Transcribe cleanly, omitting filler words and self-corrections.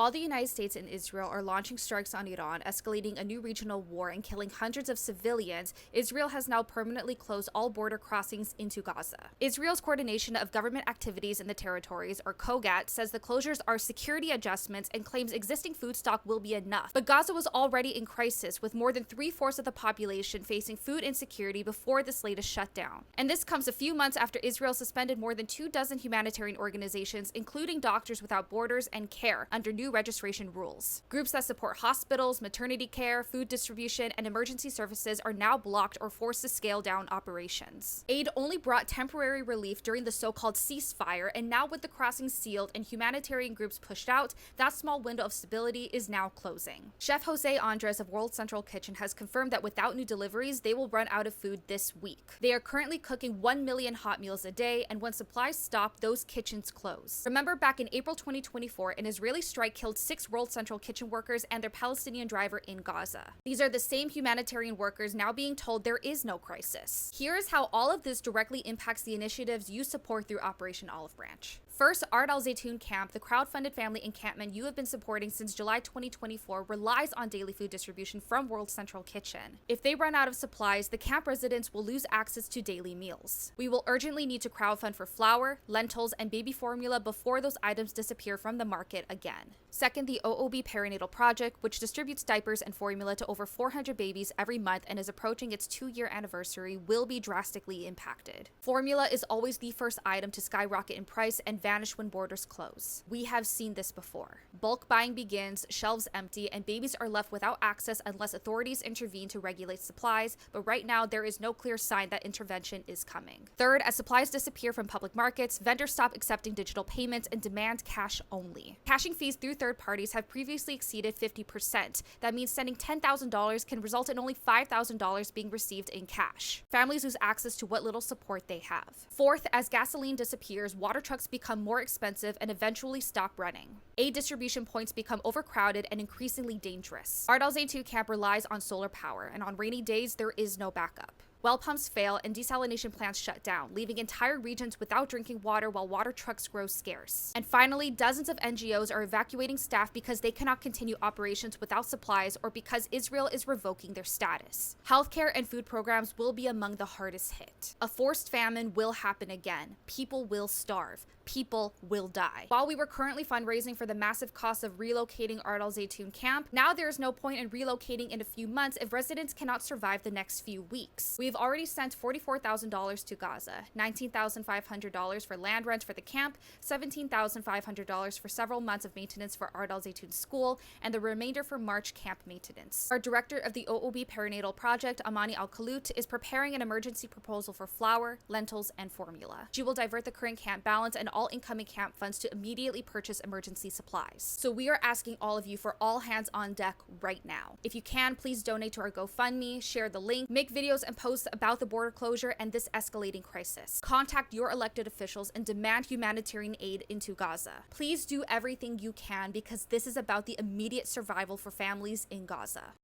While the United States and Israel are launching strikes on Iran, escalating a new regional war and killing hundreds of civilians, Israel has now permanently closed all border crossings into Gaza. Israel's Coordination of Government Activities in the Territories, or COGAT, says the closures are security adjustments and claims existing food stock will be enough. But Gaza was already in crisis, with more than 3/4 of the population facing food insecurity before this latest shutdown. And this comes a few months after Israel suspended more than 24 humanitarian organizations, including Doctors Without Borders and CARE, under new registration rules. Groups that support hospitals, maternity care, food distribution, and emergency services are now blocked or forced to scale down operations. Aid only brought temporary relief during the so-called ceasefire, and now with the crossings sealed and humanitarian groups pushed out, that small window of stability is now closing. Chef Jose Andres of World Central Kitchen has confirmed that without new deliveries, they will run out of food this week. They are currently cooking 1 million hot meals a day, and when supplies stop, those kitchens close. Remember, back in April 2024, an Israeli strike killed 6 World Central Kitchen workers and their Palestinian driver in Gaza. These are the same humanitarian workers now being told there is no crisis. Here is how all of this directly impacts the initiatives you support through Operation Olive Branch. First, Ard al-Zaytoun Camp, the crowdfunded family encampment you have been supporting since July 2024, relies on daily food distribution from World Central Kitchen. If they run out of supplies, the camp residents will lose access to daily meals. We will urgently need to crowdfund for flour, lentils, and baby formula before those items disappear from the market again. Second, the OOB Perinatal Project, which distributes diapers and formula to over 400 babies every month and is approaching its 2-year anniversary, will be drastically impacted. Formula is always the first item to skyrocket in price and vanish when borders close. We have seen this before. Bulk buying begins, shelves empty, and babies are left without access unless authorities intervene to regulate supplies, but right now there is no clear sign that intervention is coming. Third, as supplies disappear from public markets, vendors stop accepting digital payments and demand cash only. Cashing fees through third parties have previously exceeded 50%. That means sending $10,000 can result in only $5,000 being received in cash. Families lose access to what little support they have. Fourth, as gasoline disappears, water trucks become more expensive and eventually stop running. Aid distribution points become overcrowded and increasingly dangerous. Ard al-Zaytoun Camp relies on solar power, and on rainy days, there is no backup. Well pumps fail and desalination plants shut down, leaving entire regions without drinking water while water trucks grow scarce. And finally, dozens of NGOs are evacuating staff because they cannot continue operations without supplies or because Israel is revoking their status. Healthcare and food programs will be among the hardest hit. A forced famine will happen again. People will starve. People will die. While we were currently fundraising for the massive cost of relocating Ard al-Zaytoun Camp, now there is no point in relocating in a few months if residents cannot survive the next few weeks. We've already sent $44,000 to Gaza, $19,500 for land rent for the camp, $17,500 for several months of maintenance for Ard al-Zaytoun School, and the remainder for March camp maintenance. Our director of the OOB Perinatal Project, Amani Al-Khalut, is preparing an emergency proposal for flour, lentils, and formula. She will divert the current camp balance and all incoming camp funds to immediately purchase emergency supplies. So we are asking all of you for all hands on deck right now. If you can, please donate to our GoFundMe, share the link, make videos and posts about the border closure and this escalating crisis. Contact your elected officials and demand humanitarian aid into Gaza. Please do everything you can because this is about the immediate survival for families in Gaza.